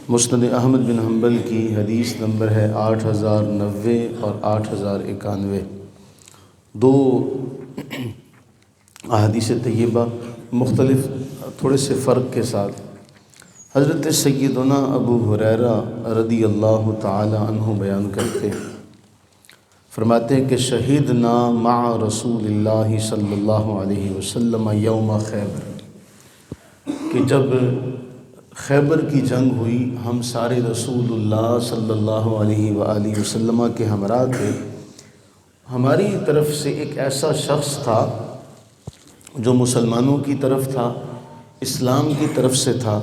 مسند احمد بن حنبل کی حدیث نمبر ہے 8090 اور 8091۔ دو احادیث طیبہ مختلف تھوڑے سے فرق کے ساتھ حضرت سیدنا ابو ہریرہ رضی اللہ تعالی عنہ بیان کرتے ہیں، فرماتے ہیں کہ شہدنا مع رسول اللہ صلی اللہ علیہ وسلم یوم خیبر، کہ جب خیبر کی جنگ ہوئی ہم سارے رسول اللہ صلی اللہ علیہ وآلہ وسلم کے ہمراہ تھے۔ ہماری طرف سے ایک ایسا شخص تھا جو مسلمانوں کی طرف تھا، اسلام کی طرف سے تھا۔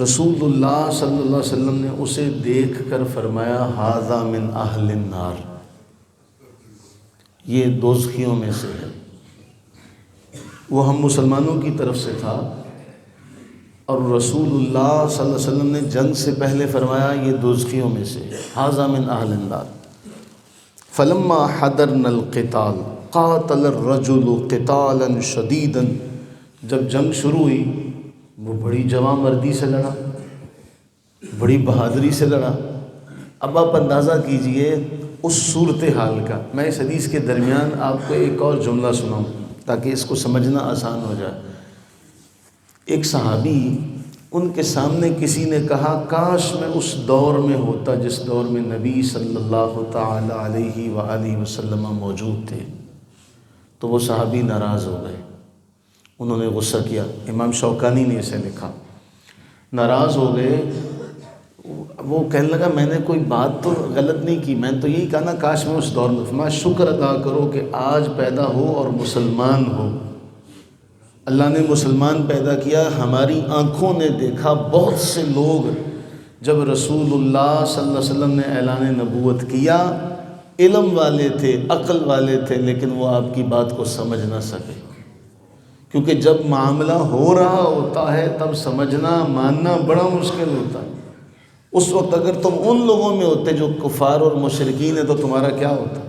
رسول اللہ صلی اللہ علیہ وسلم نے اسے دیکھ کر فرمایا ھذا من اہل النار، یہ دوزخیوں میں سے ہے۔ وہ ہم مسلمانوں کی طرف سے تھا اور رسول اللہ صلی اللہ علیہ وسلم نے جنگ سے پہلے فرمایا یہ دوزخیوں میں سے ہے، ھذا من اہل النار۔ فلما حضرنا القتال قاتل الرجل قتالا شدیدا، جب جنگ شروع ہوئی وہ بڑی جواں مردی سے لڑا، بڑی بہادری سے لڑا۔ اب آپ اندازہ کیجئے اس صورتحال کا۔ میں اس حدیث کے درمیان آپ کو ایک اور جملہ سناؤں تاکہ اس کو سمجھنا آسان ہو جائے۔ ایک صحابی، ان کے سامنے کسی نے کہا کاش میں اس دور میں ہوتا جس دور میں نبی صلی اللہ تعالی علیہ وآلہ وسلم موجود تھے، تو وہ صحابی ناراض ہو گئے، انہوں نے غصہ کیا۔ امام شوکانی نے اسے لکھا، ناراض ہو گئے۔ وہ کہنے لگا میں نے کوئی بات تو غلط نہیں کی، میں تو یہی کہا نا کاش میں اس دور میں۔ فرمایا شکر ادا کرو کہ آج پیدا ہو اور مسلمان ہو، اللہ نے مسلمان پیدا کیا۔ ہماری آنکھوں نے دیکھا بہت سے لوگ جب رسول اللہ صلی اللہ علیہ وسلم نے اعلان نبوت کیا، علم والے تھے، عقل والے تھے، لیکن وہ آپ کی بات کو سمجھ نہ سکے، کیونکہ جب معاملہ ہو رہا ہوتا ہے تب سمجھنا ماننا بڑا مشکل ہوتا ہے۔ اس وقت اگر تم ان لوگوں میں ہوتے جو کفار اور مشرکین ہیں تو تمہارا کیا ہوتا؟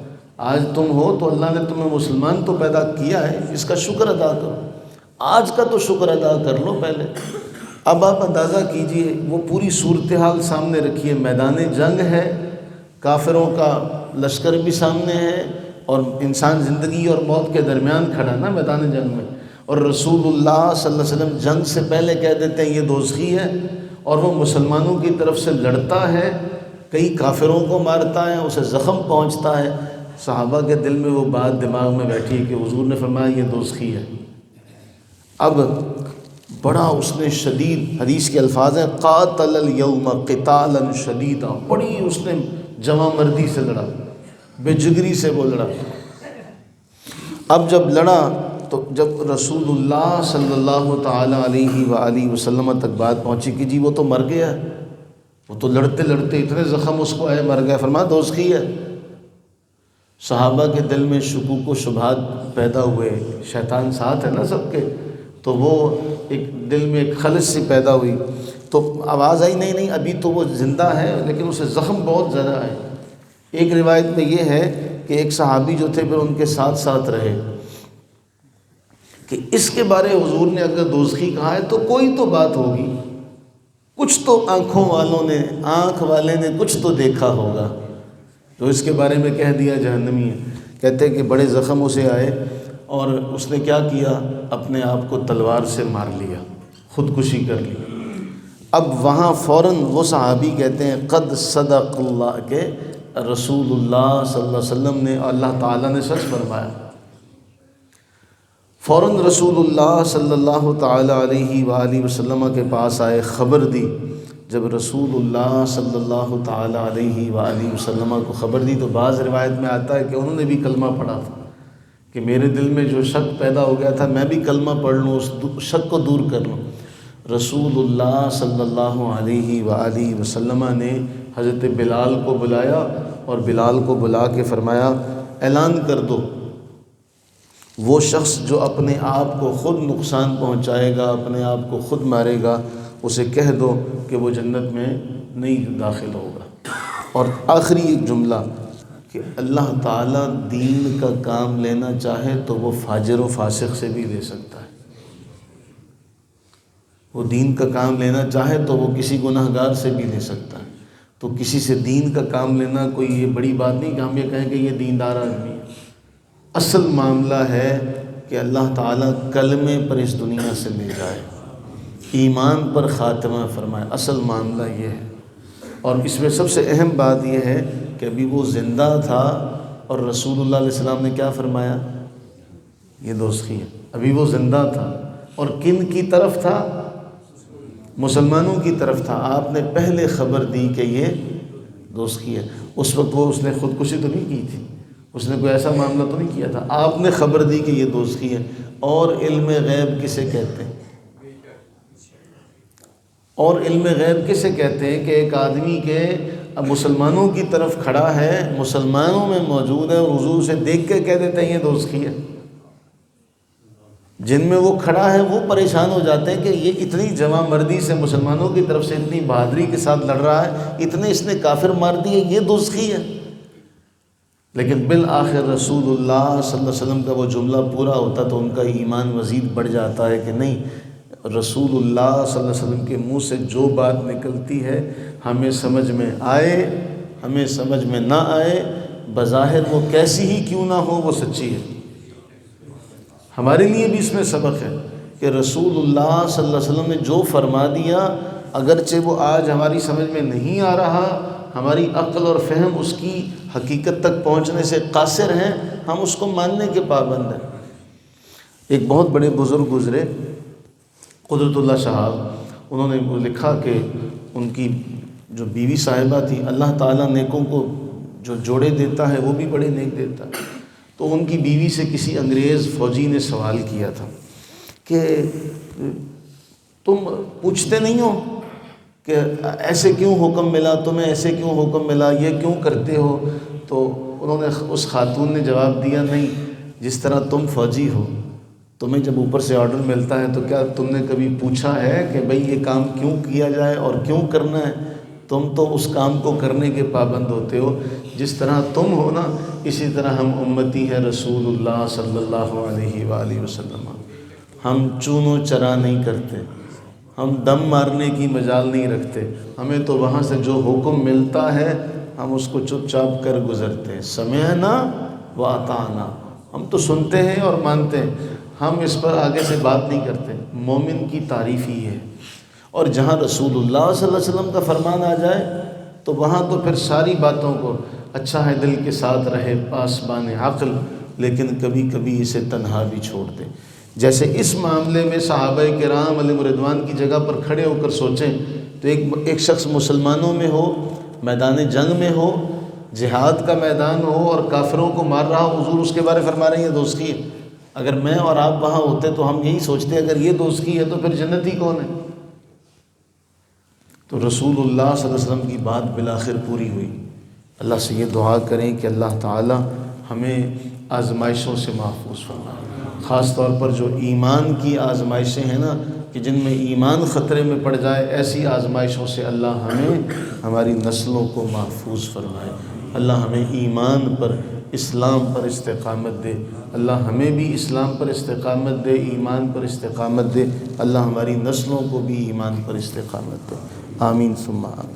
آج تم ہو تو اللہ نے تمہیں مسلمان تو پیدا کیا ہے، اس کا شکر ادا کرو، آج کا تو شکر ادا کر لو پہلے۔ اب آپ اندازہ کیجئے وہ پوری صورتحال سامنے رکھیے، میدان جنگ ہے، کافروں کا لشکر بھی سامنے ہے اور انسان زندگی اور موت کے درمیان کھڑا نا میدان جنگ میں، اور رسول اللہ صلی اللہ علیہ وسلم جنگ سے پہلے کہہ دیتے ہیں یہ دوزخی ہے، اور وہ مسلمانوں کی طرف سے لڑتا ہے، کئی کافروں کو مارتا ہے، اسے زخم پہنچتا ہے۔ صحابہ کے دل میں وہ بات دماغ میں بیٹھی کہ حضور نے فرمایا یہ دوزخی ہے۔ اب بڑا اس نے شدید، حدیث کے الفاظ ہیں قاتل الیوم قتالا شدیدا، بڑی اس نے جواں مردی سے لڑا، بے جگری سے وہ لڑا۔ اب جب لڑا تو جب رسول اللہ صلی اللہ تعالی علیہ وآلہ وسلم تک بات پہنچی کہ جی وہ تو مر گیا، وہ تو لڑتے لڑتے اتنے زخم اس کو آئے مر گیا، فرمایا دوزخی ہے۔ صحابہ کے دل میں شکوک و شبہات پیدا ہوئے، شیطان ساتھ ہے نا سب کے، تو وہ ایک دل میں ایک خلش سی پیدا ہوئی، تو آواز آئی نہیں نہیں ابھی تو وہ زندہ ہے لیکن اسے زخم بہت زیادہ ہے۔ ایک روایت میں یہ ہے کہ ایک صحابی جو تھے پھر ان کے ساتھ ساتھ رہے کہ اس کے بارے حضور نے اگر دوزخی کہا ہے تو کوئی تو بات ہوگی، کچھ تو آنکھوں والوں نے، آنکھ والے نے کچھ تو دیکھا ہوگا تو اس کے بارے میں کہہ دیا جہنمی ہے۔ کہتے ہیں کہ بڑے زخم اسے آئے اور اس نے کیا کیا، اپنے آپ کو تلوار سے مار لیا، خودکشی کر لی۔ اب وہاں فوراً وہ صحابی کہتے ہیں قد صدق اللہ، کہ رسول اللہ صلی اللہ علیہ وسلم نے، اللہ تعالیٰ نے سچ فرمایا۔ فوراً رسول اللہ صلی اللہ تعالی علیہ وآلہ وسلم کے پاس آئے، خبر دی۔ جب رسول اللہ صلی اللہ تعالی علیہ وآلہ وسلم کو خبر دی تو بعض روایت میں آتا ہے کہ انہوں نے بھی کلمہ پڑھا تھا، کہ میرے دل میں جو شک پیدا ہو گیا تھا میں بھی کلمہ پڑھ لوں، اس شک کو دور کر لوں۔ رسول اللہ صلی اللہ علیہ وآلہ وسلم نے حضرت بلال کو بلایا اور بلال کو بلا کے فرمایا اعلان کر دو، وہ شخص جو اپنے آپ کو خود نقصان پہنچائے گا، اپنے آپ کو خود مارے گا، اسے کہہ دو کہ وہ جنت میں نہیں داخل ہوگا۔ اور آخری ایک جملہ کہ اللہ تعالیٰ دین کا کام لینا چاہے تو وہ فاجر و فاسق سے بھی لے سکتا ہے، وہ دین کا کام لینا چاہے تو وہ کسی گناہ گار سے بھی لے سکتا ہے۔ تو کسی سے دین کا کام لینا کوئی یہ بڑی بات نہیں کہ ہم یہ کہیں کہ یہ دیندار آدمی ہے۔ اصل معاملہ ہے کہ اللہ تعالیٰ کلمے پر اس دنیا سے لے جائے، ایمان پر خاتمہ فرمائے، اصل معاملہ یہ ہے۔ اور اس میں سب سے اہم بات یہ ہے کہ ابھی وہ زندہ تھا اور رسول اللہ علیہ السلام نے کیا فرمایا؟ یہ دوزخی ہے۔ ابھی وہ زندہ تھا اور کن کی طرف تھا؟ مسلمانوں کی طرف تھا۔ آپ نے پہلے خبر دی کہ یہ دوزخی ہے۔ اس وقت وہ اس نے خودکشی تو نہیں کی تھی، اس نے کوئی ایسا معاملہ تو نہیں کیا تھا، آپ نے خبر دی کہ یہ دوزخی ہے۔ اور علم غیب کسے کہتے ہیں؟ اور علم غیب کسے کہتے ہیں کہ ایک آدمی کے اب مسلمانوں کی طرف کھڑا ہے، مسلمانوں میں موجود ہے اور حضور سے دیکھ کے کہہ دیتے ہیں یہ دوزخی ہے۔ جن میں وہ کھڑا ہے وہ پریشان ہو جاتے ہیں کہ یہ اتنی جمع مردی سے مسلمانوں کی طرف سے اتنی بہادری کے ساتھ لڑ رہا ہے، اتنے اس نے کافر مار دیے، یہ دوزخی ہے۔ لیکن بالآخر رسول اللہ صلی اللہ علیہ وسلم کا وہ جملہ پورا ہوتا تو ان کا ایمان مزید بڑھ جاتا ہے کہ نہیں، رسول اللہ صلی اللہ علیہ وسلم کے منہ سے جو بات نکلتی ہے ہمیں سمجھ میں آئے ہمیں سمجھ میں نہ آئے، بظاہر وہ کیسی ہی کیوں نہ ہو، وہ سچی ہے۔ ہمارے لیے بھی اس میں سبق ہے کہ رسول اللہ صلی اللہ علیہ وسلم نے جو فرما دیا، اگرچہ وہ آج ہماری سمجھ میں نہیں آ رہا، ہماری عقل اور فہم اس کی حقیقت تک پہنچنے سے قاصر ہیں، ہم اس کو ماننے کے پابند ہیں۔ ایک بہت بڑے بزرگ گزرے، قدرت اللہ صاحب، انہوں نے لکھا کہ ان کی جو بیوی صاحبہ تھی، اللہ تعالیٰ نیکوں کو جو جوڑے دیتا ہے وہ بھی بڑے نیک دیتا ہے۔ تو ان کی بیوی سے کسی انگریز فوجی نے سوال کیا تھا کہ تم پوچھتے نہیں ہو کہ ایسے کیوں حکم ملا تمہیں، ایسے کیوں حکم ملا، یہ کیوں کرتے ہو؟ تو انہوں نے اس خاتون نے جواب دیا، نہیں، جس طرح تم فوجی ہو، تمہیں جب اوپر سے آرڈر ملتا ہے تو کیا تم نے کبھی پوچھا ہے کہ بھئی یہ کام کیوں کیا جائے اور کیوں کرنا ہے؟ تم تو اس کام کو کرنے کے پابند ہوتے ہو۔ جس طرح تم ہو نا، اسی طرح ہم امتی ہیں رسول اللہ صلی اللہ علیہ وآلہ وسلم۔ ہم چون و چرا نہیں کرتے، ہم دم مارنے کی مجال نہیں رکھتے، ہمیں تو وہاں سے جو حکم ملتا ہے ہم اس کو چپ چاپ کر گزرتے ہیں۔ سمعنا و اطعنا، ہم تو سنتے ہیں اور مانتے ہیں، ہم اس پر آگے سے بات نہیں کرتے۔ مومن کی تعریف ہی ہے۔ اور جہاں رسول اللہ صلی اللہ علیہ وسلم کا فرمان آ جائے تو وہاں تو پھر ساری باتوں کو اچھا ہے دل کے ساتھ رہے پاسبان عقل، لیکن کبھی کبھی اسے تنہا بھی چھوڑ دے۔ جیسے اس معاملے میں صحابہ کرام علیہ رضوان کی جگہ پر کھڑے ہو کر سوچیں تو ایک شخص مسلمانوں میں ہو، میدان جنگ میں ہو، جہاد کا میدان ہو اور کافروں کو مار رہا ہو، حضور اس کے بارے فرما رہے ہیں یہ دوزخی ہے۔ اگر میں اور آپ وہاں ہوتے تو ہم یہی سوچتے اگر یہ دوزخی ہے تو پھر جنتی کون ہے؟ تو رسول اللہ صلی اللہ علیہ وسلم کی بات بالآخر پوری ہوئی۔ اللہ سے یہ دعا کریں کہ اللہ تعالی ہمیں آزمائشوں سے محفوظ فرمائے، خاص طور پر جو ایمان کی آزمائشیں ہیں نا، کہ جن میں ایمان خطرے میں پڑ جائے، ایسی آزمائشوں سے اللہ ہمیں ہماری نسلوں کو محفوظ فرمائے۔ اللہ ہمیں ایمان پر، اسلام پر استقامت دے، اللہ ہمیں بھی اسلام پر استقامت دے، ایمان پر استقامت دے، اللہ ہماری نسلوں کو بھی ایمان پر استقامت دے۔ آمین ثم آمین۔